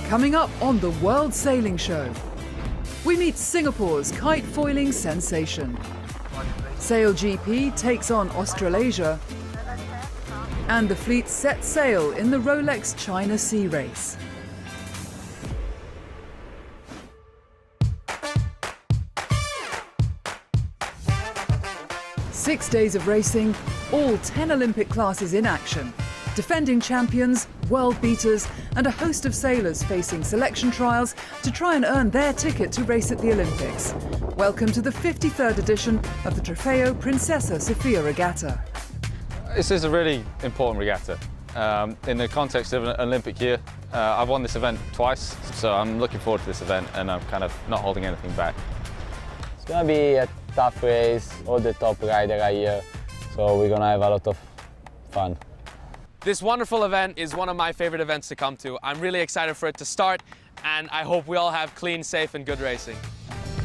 Coming up on the World Sailing Show, we meet Singapore's kite foiling sensation. Sail GP takes on Australasia, and the fleet sets sail in the Rolex China Sea Race. Six days of racing, all 10 Olympic classes in action. Defending champions, world beaters, and a host of sailors facing selection trials to try and earn their ticket to race at the Olympics. Welcome to the 53rd edition of the Trofeo Princesa Sofia Regatta. This is a really important regatta. In the context of an Olympic year, I've won this event twice, so I'm looking forward to this event and I'm kind of not holding anything back. It's going to be a tough race, all the top riders are here, so we're going to have a lot of fun. This wonderful event is one of my favorite events to come to. I'm really excited for it to start, and I hope we all have clean, safe and good racing.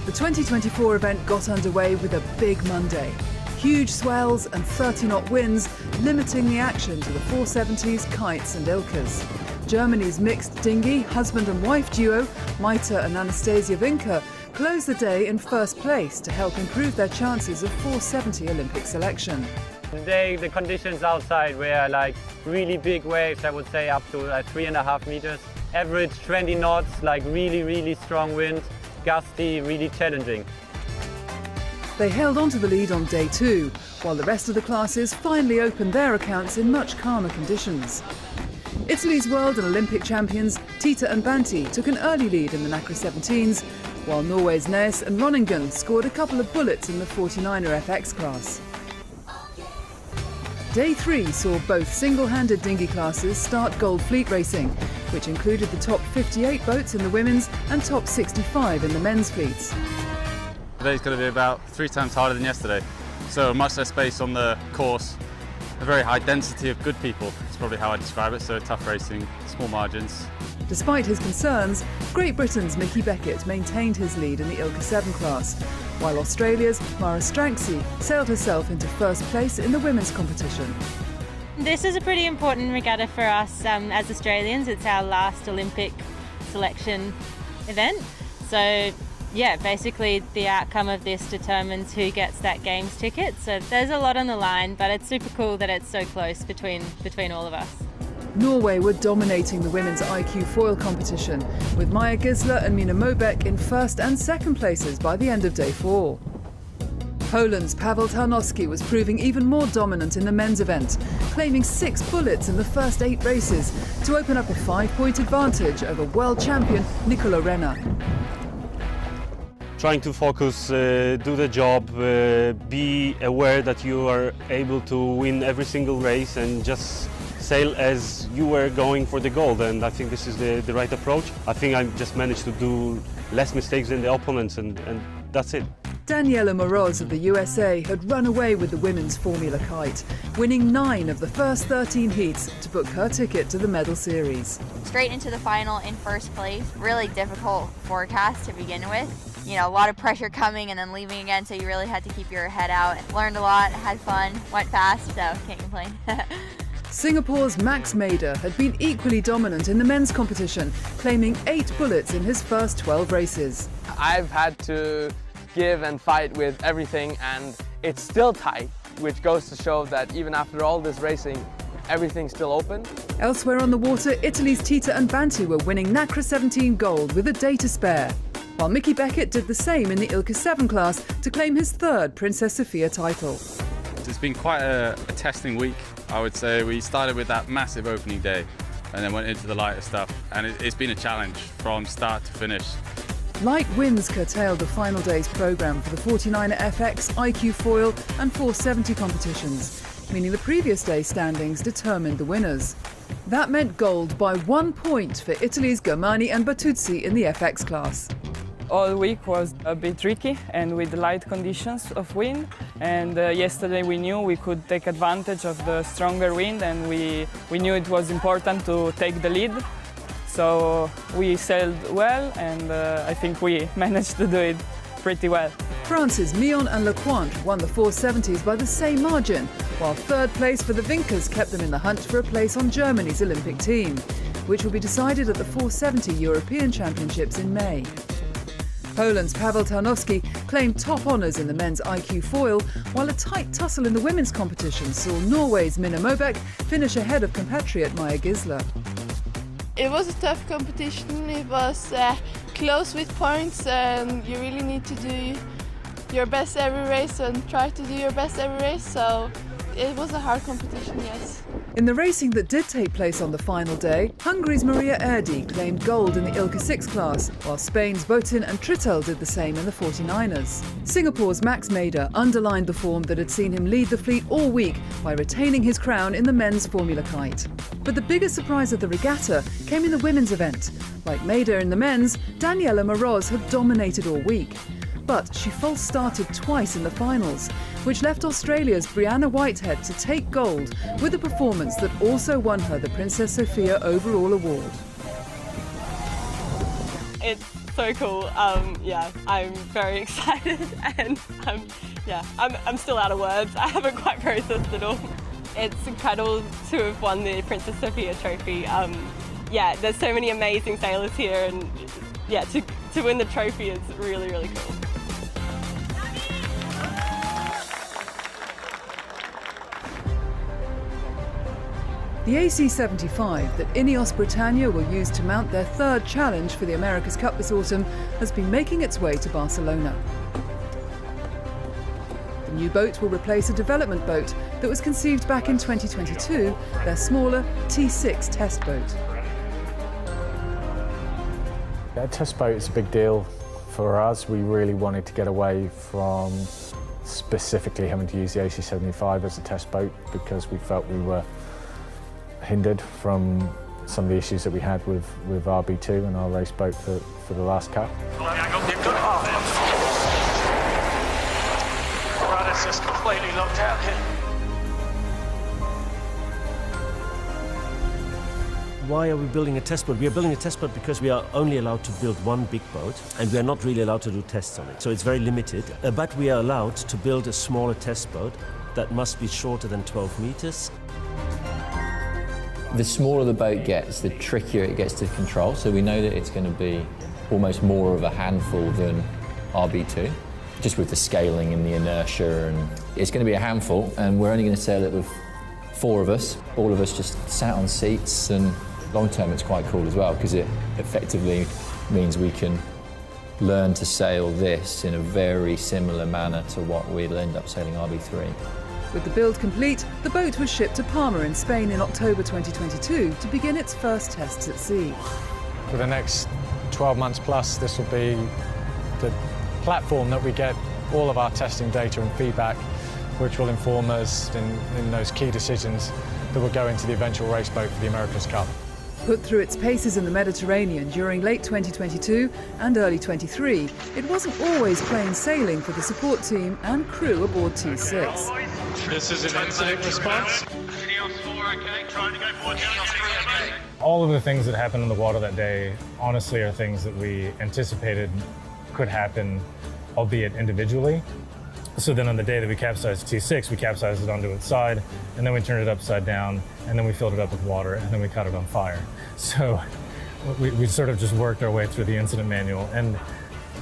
The 2024 event got underway with a big Monday. Huge swells and 30-knot winds limiting the action to the 470s, kites and Ilkas. Germany's mixed dinghy husband and wife duo, Maita and Anastasia Vinca, closed the day in first place to help improve their chances of 470 Olympic selection. Today the conditions outside were like really big waves, I would say up to 3.5 meters. Average 20 knots, like really strong winds, gusty, really challenging. They held on to the lead on day two, while the rest of the classes finally opened their accounts in much calmer conditions. Italy's world and Olympic champions Tita and Banti took an early lead in the Nacra 17s, while Norway's Nes and Ronningen scored a couple of bullets in the 49er FX class. Day three saw both single-handed dinghy classes start gold fleet racing, which included the top 58 boats in the women's and top 65 in the men's fleets. Today's going to be about 3 times harder than yesterday, so much less space on the course, a very high density of good people, it's probably how I describe it, so tough racing, small margins. Despite his concerns, Great Britain's Mickey Beckett maintained his lead in the Ilka 7 class, while Australia's Mara Stranksey sailed herself into first place in the women's competition. This is a pretty important regatta for us as Australians. It's our last Olympic selection event. So yeah, basically the outcome of this determines who gets that games ticket. So there's a lot on the line, but it's super cool that it's so close between all of us. Norway were dominating the women's IQ foil competition, with Maja Gisler and Mina Mobek in first and second places by the end of day 4. Poland's Paweł Tarnowski was proving even more dominant in the men's event, claiming 6 bullets in the first 8 races to open up a 5-point advantage over world champion Nicolo Renna. Trying to focus, do the job, be aware that you are able to win every single race and just sail as you were going for the gold, and I think this is the right approach. I think I just managed to do less mistakes than the opponents, and that's it. Daniela Moroz of the USA had run away with the women's Formula Kite, winning 9 of the first 13 heats to book her ticket to the medal series. Straight into the final in first place. Really difficult forecast to begin with. You know, a lot of pressure coming and then leaving again, so you really had to keep your head out. Learned a lot, had fun, went fast, so can't complain. Singapore's Max Mader had been equally dominant in the men's competition, claiming 8 bullets in his first 12 races. I've had to give and fight with everything, and it's still tight, which goes to show that even after all this racing, everything's still open. Elsewhere on the water, Italy's Tita and Banti were winning Nacra 17 gold with a day to spare, while Mickey Beckett did the same in the Ilka 7 class to claim his 3rd Princess Sofia title. It's been quite a testing week, I would say. We started with that massive opening day and then went into the lighter stuff, and it's been a challenge from start to finish. Light winds curtailed the final day's programme for the 49er FX, IQ foil and 470 competitions, meaning the previous day's standings determined the winners. That meant gold by 1 point for Italy's Germani and Bertuzzi in the FX class. All week was a bit tricky and with light conditions of wind, and yesterday we knew we could take advantage of the stronger wind, and we knew it was important to take the lead. So we sailed well, and I think we managed to do it pretty well. France's Mion and Lecointre won the 470s by the same margin, while 3rd place for the Vincas kept them in the hunt for a place on Germany's Olympic team. which will be decided at the 470 European Championships in May. Poland's Paweł Tarnowski claimed top honours in the men's IQ foil, while a tight tussle in the women's competition saw Norway's Minna Mobek finish ahead of compatriot Maja Gisler. It was a tough competition. It was close with points, and you really need to do your best every race and try to do your best every race, so it was a hard competition, yes. In the racing that did take place on the final day, Hungary's Maria Erdi claimed gold in the Ilka 6 class, while Spain's Botin and Trittel did the same in the 49ers. Singapore's Max Mader underlined the form that had seen him lead the fleet all week by retaining his crown in the men's Formula Kite. But the biggest surprise of the regatta came in the women's event. Like Mader in the men's, Daniela Moroz had dominated all week. But she false started twice in the finals, which left Australia's Brianna Whitehead to take gold with a performance that also won her the Princess Sophia Overall Award. It's so cool. Yeah, I'm very excited, and I'm still out of words. I haven't quite processed it all. It's incredible to have won the Princess Sophia trophy. Yeah, there's so many amazing sailors here, and yeah, to win the trophy is really, really cool. The AC-75 that Ineos Britannia will use to mount their third challenge for the America's Cup this autumn has been making its way to Barcelona. The new boat will replace a development boat that was conceived back in 2022, their smaller T6 test boat. A test boat is a big deal for us. We really wanted to get away from specifically having to use the AC-75 as a test boat because we felt we were hindered from some of the issues that we had with RB2 and our race boat for the last Cup. Rudder's just completely locked out here. Why are we building a test boat? We are building a test boat because we are only allowed to build one big boat and we are not really allowed to do tests on it. So it's very limited, but we are allowed to build a smaller test boat that must be shorter than 12 meters. The smaller the boat gets, the trickier it gets to control. So we know that it's going to be almost more of a handful than RB2, just with the scaling and the inertia. And it's going to be a handful, and we're only going to sail it with 4 of us. All of us just sat on seats, and long term it's quite cool as well because it effectively means we can learn to sail this in a very similar manner to what we'll end up sailing RB3. With the build complete, the boat was shipped to Palma in Spain in October 2022 to begin its first tests at sea. For the next 12 months plus, this will be the platform that we get all of our testing data and feedback, which will inform us in those key decisions that will go into the eventual race boat for the America's Cup. Put through its paces in the Mediterranean during late 2022 and early 23, it wasn't always plain sailing for the support team and crew aboard T6. This is an incident response. All of the things that happened in the water that day, honestly, are things that we anticipated could happen, albeit individually. So then on the day that we capsized T6, we capsized it onto its side, and then we turned it upside down, and then we filled it up with water, and then we caught it on fire. So we sort of just worked our way through the incident manual, and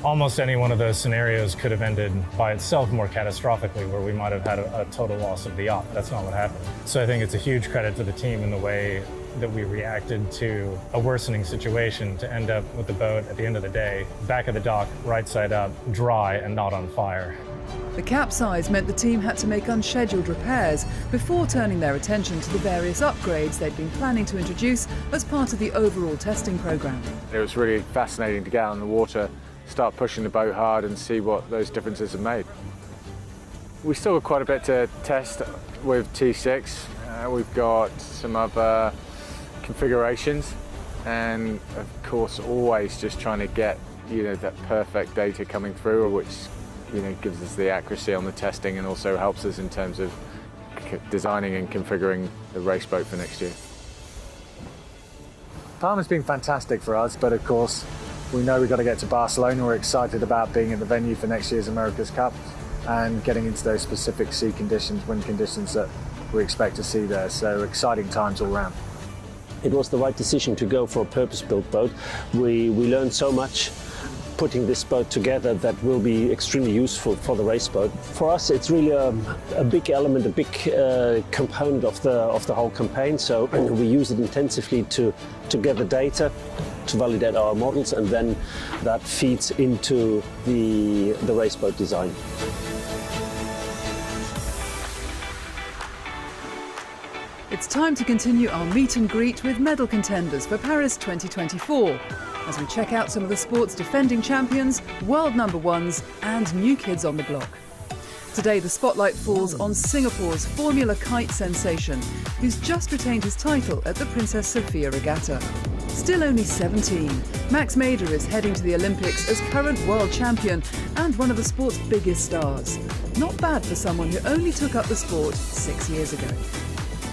almost any one of those scenarios could have ended by itself more catastrophically, where we might have had a total loss of the yacht. That's not what happened. So I think it's a huge credit to the team in the way that we reacted to a worsening situation to end up with the boat at the end of the day, back of the dock, right side up, dry and not on fire. The capsize meant the team had to make unscheduled repairs before turning their attention to the various upgrades they'd been planning to introduce as part of the overall testing program. It was really fascinating to get out on the water, start pushing the boat hard and see what those differences have made. We still got quite a bit to test with T6. We've got some other configurations and of course always just trying to get that perfect data coming through, which gives us the accuracy on the testing and also helps us in terms of designing and configuring the race boat for next year. Palma's been fantastic for us, but of course we know we've got to get to Barcelona. We're excited about being at the venue for next year's America's Cup and getting into those specific sea conditions, wind conditions that we expect to see there. So exciting times all round. it was the right decision to go for a purpose-built boat. We learned so much putting this boat together that will be extremely useful for the race boat. For us, it's really a big element, a big component of the whole campaign. So we use it intensively to gather data, to validate our models, and then that feeds into the race boat design. It's time to continue our meet and greet with medal contenders for Paris 2024, as we check out some of the sport's defending champions, world number ones and new kids on the block. Today the spotlight falls on Singapore's Formula Kite sensation, who's just retained his title at the Princess Sophia Regatta. Still only 17, Max Mader is heading to the Olympics as current world champion and one of the sport's biggest stars. Not bad for someone who only took up the sport 6 years ago.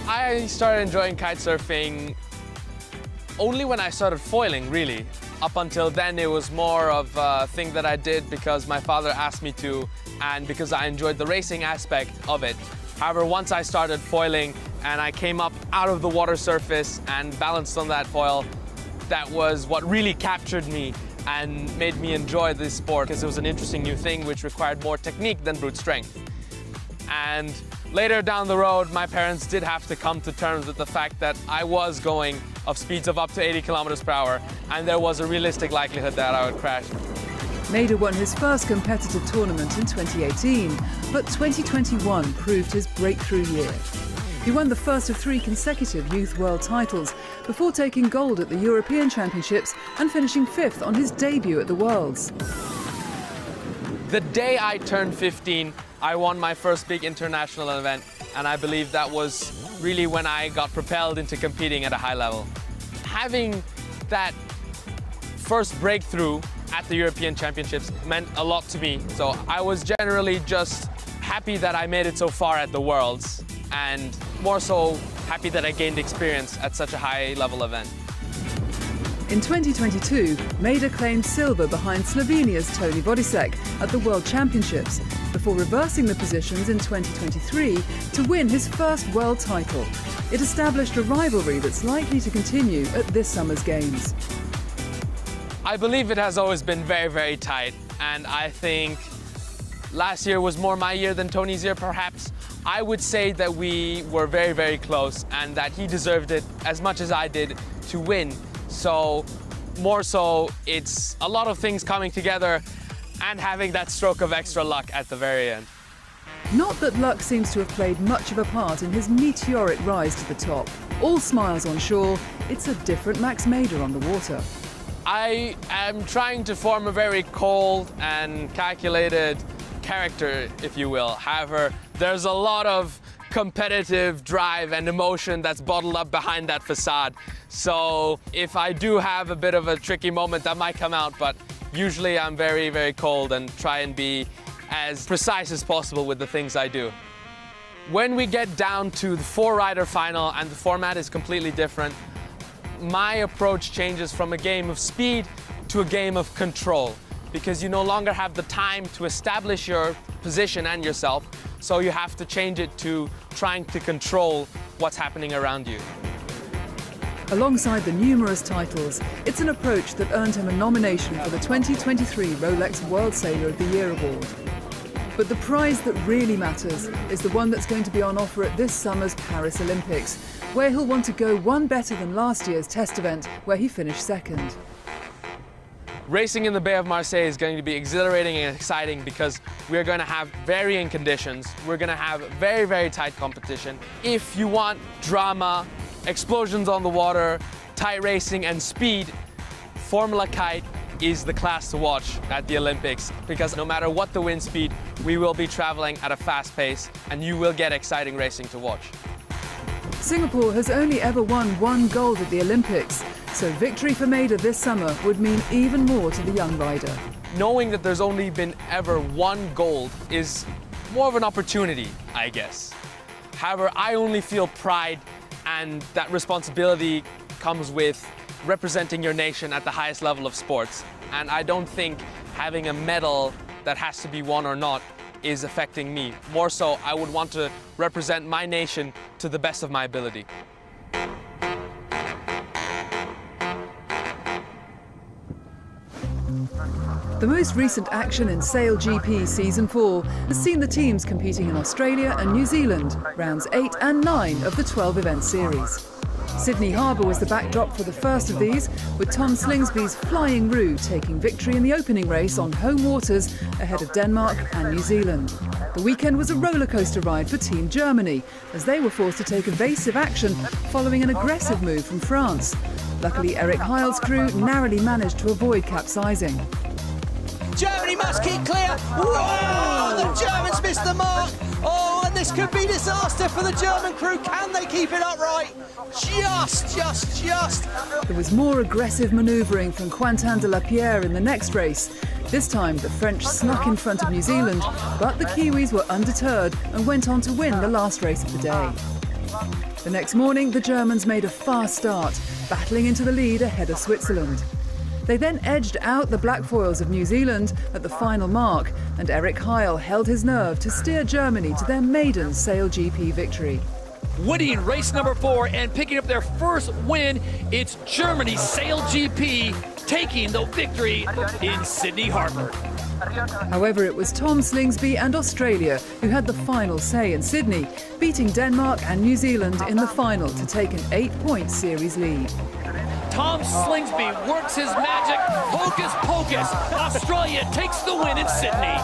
I started enjoying kite surfing only when I started foiling, really. Up until then, it was more of a thing that I did because my father asked me to and because I enjoyed the racing aspect of it. However, once I started foiling and I came up out of the water surface and balanced on that foil, that was what really captured me and made me enjoy this sport because it was an interesting new thing which required more technique than brute strength. And later down the road, my parents did have to come to terms with the fact that I was going of speeds of up to 80 kilometers per hour, and there was a realistic likelihood that I would crash. Mader won his first competitive tournament in 2018, but 2021 proved his breakthrough year. He won the first of 3 consecutive Youth World titles before taking gold at the European Championships and finishing 5th on his debut at the Worlds. The day I turned 15, I won my first big international event, and I believe that was really when I got propelled into competing at a high level. Having that first breakthrough at the European Championships meant a lot to me, so I was generally just happy that I made it so far at the Worlds, and more so happy that I gained experience at such a high-level event. In 2022, Mader claimed silver behind Slovenia's Toni Vodisek at the World Championships, before reversing the positions in 2023 to win his first world title. It established a rivalry that's likely to continue at this summer's Games. I believe it has always been very, very tight, and I think last year was more my year than Tony's year, perhaps. I would say that we were very, very close and that he deserved it as much as I did to win. So, more so, it's a lot of things coming together and having that stroke of extra luck at the very end. Not that luck seems to have played much of a part in his meteoric rise to the top. All smiles on shore, it's a different Max Mader on the water. I am trying to form a very cold and calculated character, if you will. However, there's a lot of competitive drive and emotion that's bottled up behind that facade. So if I do have a bit of a tricky moment, that might come out, but usually I'm very, very cold and try and be as precise as possible with the things I do. When we get down to the 4-rider final and the format is completely different, my approach changes from a game of speed to a game of control, because you no longer have the time to establish your position and yourself, so you have to change it to trying to control what's happening around you. Alongside the numerous titles, it's an approach that earned him a nomination for the 2023 Rolex World Sailor of the Year award. But the prize that really matters is the one that's going to be on offer at this summer's Paris Olympics, where he'll want to go one better than last year's test event, where he finished second. Racing in the Bay of Marseille is going to be exhilarating and exciting because we're going to have varying conditions. We're going to have very, very tight competition. If you want drama, explosions on the water, tight racing and speed, Formula Kite is the class to watch at the Olympics, because no matter what the wind speed, we will be traveling at a fast pace and you will get exciting racing to watch. Singapore has only ever won 1 gold at the Olympics, so victory for Mader this summer would mean even more to the young rider. Knowing that there's only been ever 1 gold is more of an opportunity, I guess. However, I only feel pride, and that responsibility comes with representing your nation at the highest level of sports. And I don't think having a medal that has to be won or not is affecting me. More so, I would want to represent my nation to the best of my ability. The most recent action in Sail GP Season 4 has seen the teams competing in Australia and New Zealand, rounds 8 and 9 of the 12-event series. Sydney Harbour was the backdrop for the first of these, with Tom Slingsby's Flying Roo taking victory in the opening race on home waters ahead of Denmark and New Zealand. The weekend was a rollercoaster ride for Team Germany, as they were forced to take evasive action following an aggressive move from France. Luckily, Eric Heil's crew narrowly managed to avoid capsizing. Germany must keep clear. Whoa! The Germans missed the mark. Oh, and this could be disaster for the German crew. Can they keep it upright? Just. There was more aggressive manoeuvring from Quentin de la Pierre in the next race. This time, the French snuck in front of New Zealand, but the Kiwis were undeterred and went on to win the last race of the day. The next morning, the Germans made a fast start, battling into the lead ahead of Switzerland. They then edged out the black foils of New Zealand at the final mark, and Eric Heil held his nerve to steer Germany to their maiden Sail GP victory. Winning race number 4 and picking up their first win, it's Germany's Sail GP taking the victory in Sydney Harbour. However, it was Tom Slingsby and Australia who had the final say in Sydney, beating Denmark and New Zealand in the final to take an 8-point series lead. Tom Slingsby works his magic, hocus pocus. Australia takes the win in Sydney.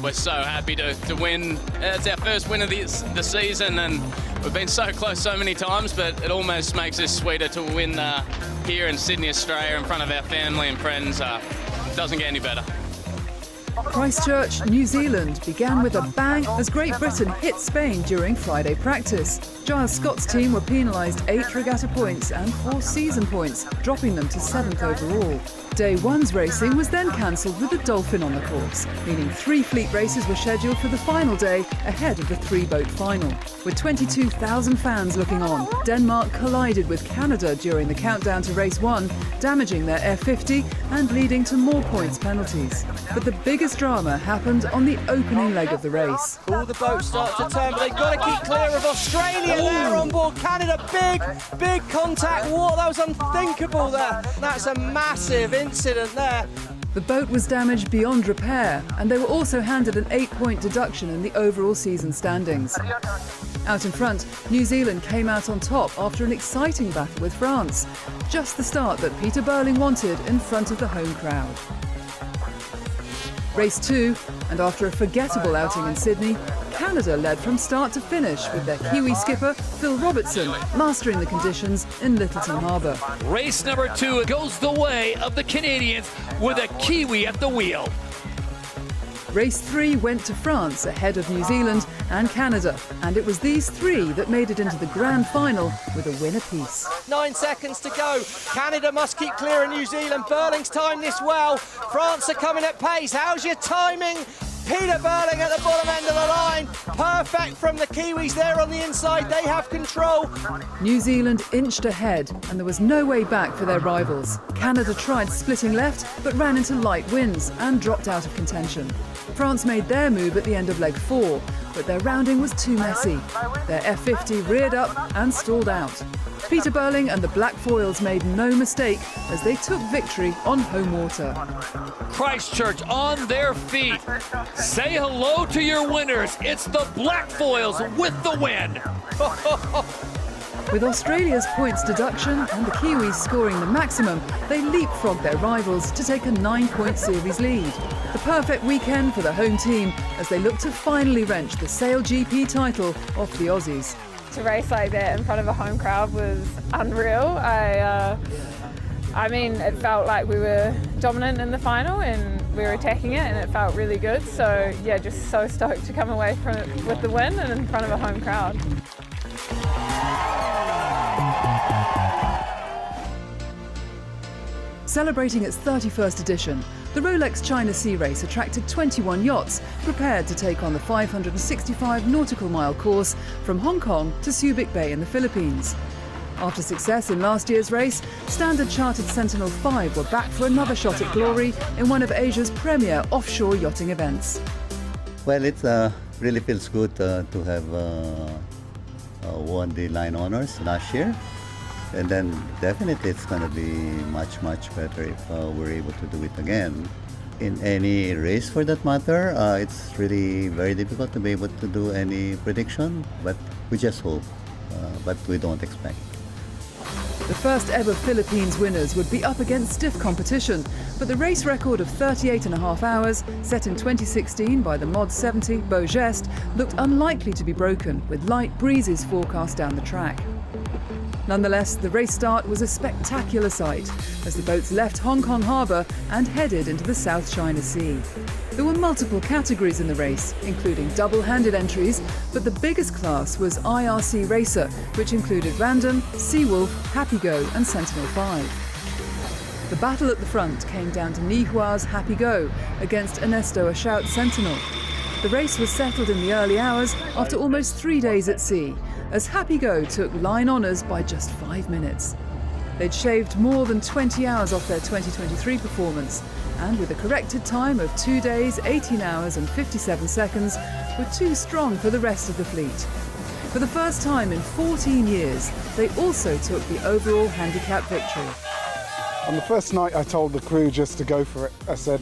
We're so happy to win. It's our first win of the season, and we've been so close so many times, but it almost makes us sweeter to win here in Sydney, Australia, in front of our family and friends. Doesn't get any better. Christchurch, New Zealand began with a bang as Great Britain hit Spain during Friday practice. Giles Scott's team were penalised 8 regatta points and 4 season points, dropping them to 7th overall. Day 1's racing was then cancelled with the Dolphin on the course, meaning 3 fleet races were scheduled for the final day ahead of the 3-boat final. With 22,000 fans looking on, Denmark collided with Canada during the countdown to race 1, damaging their F50 and leading to more points penalties. But the biggest drama happened on the opening leg of the race. All the boats start to turn, but they've got to keep clear of Australia there on board Canada. Big contact. Whoa, that was unthinkable there. That's a massive incident there. The boat was damaged beyond repair, and they were also handed an 8-point deduction in the overall season standings. Out in front, New Zealand came out on top after an exciting battle with France. Just the start that Peter Burling wanted in front of the home crowd. Race 2, and after a forgettable outing in Sydney, Canada led from start to finish with their Kiwi skipper, Phil Robertson, mastering the conditions in Lyttelton Harbour. Race number 2 goes the way of the Canadians with a Kiwi at the wheel. Race 3 went to France ahead of New Zealand and Canada, and it was these 3 that made it into the grand final with a win apiece. 9 seconds to go. Canada must keep clear of New Zealand. Burling's timed this well. France are coming at pace. How's your timing? Peter Burling at the bottom end of the line. Perfect from the Kiwis there on the inside. They have control. New Zealand inched ahead, and there was no way back for their rivals. Canada tried splitting left, but ran into light winds and dropped out of contention. France made their move at the end of leg 4, but their rounding was too messy. Their F50 reared up and stalled out. Peter Burling and the Black Foils made no mistake as they took victory on home water. Christchurch on their feet. Say hello to your winners. It's the Black Foils with the win. With Australia's points deduction and the Kiwis scoring the maximum, they leapfrogged their rivals to take a 9-point series lead. The perfect weekend for the home team as they look to finally wrench the Sail GP title off the Aussies. To race like that in front of a home crowd was unreal. I mean, it felt like we were dominant in the final and we were attacking it, and it felt really good. So yeah, just so stoked to come away from it with the win and in front of a home crowd. Celebrating its 31st edition, the Rolex China Sea Race attracted 21 yachts prepared to take on the 565 nautical mile course from Hong Kong to Subic Bay in the Philippines. After success in last year's race, Standard Chartered Sentinel 5 were back for another shot at glory in one of Asia's premier offshore yachting events. Well, it really feels good to have won the line honours last year. And then definitely it's going to be much better if we're able to do it again. In any race for that matter, it's really very difficult to be able to do any prediction, but we just hope, but we don't expect. The first ever Philippines winners would be up against stiff competition, but the race record of 38.5 hours, set in 2016 by the Mod 70 Beau Geste, looked unlikely to be broken, with light breezes forecast down the track. Nonetheless, the race start was a spectacular sight as the boats left Hong Kong harbour and headed into the South China Sea. There were multiple categories in the race, including double-handed entries, but the biggest class was IRC Racer, which included Random, Seawolf, Happy Go and Sentinel 5. The battle at the front came down to Nihua's Happy Go against Ernesto Achout's Sentinel. The race was settled in the early hours after almost 3 days at sea, as Happy Go took line honours by just 5 minutes. They'd shaved more than 20 hours off their 2023 performance, and with a corrected time of 2 days, 18 hours and 57 seconds, were too strong for the rest of the fleet. For the first time in 14 years, they also took the overall handicap victory. On the first night, I told the crew just to go for it. I said,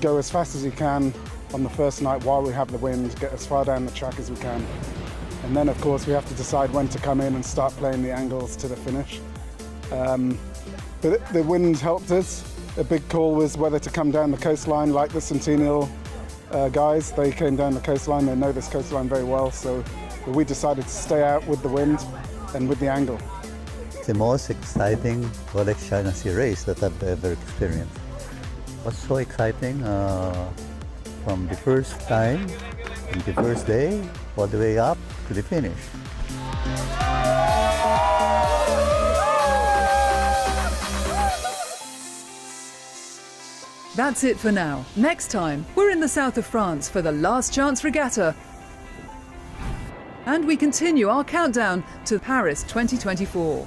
go as fast as you can on the first night while we have the wind, get as far down the track as we can. And then, of course, we have to decide when to come in and start playing the angles to the finish. But the wind helped us. A big call was whether to come down the coastline like the Centennial guys. They came down the coastline, they know this coastline very well, so we decided to stay out with the wind and with the angle. It's the most exciting Rolex China Sea race that I've ever experienced. What's so exciting from the first time, from the first day, all the way up to the finish. That's it for now. Next time, we're in the south of France for the Last Chance Regatta. And we continue our countdown to Paris 2024.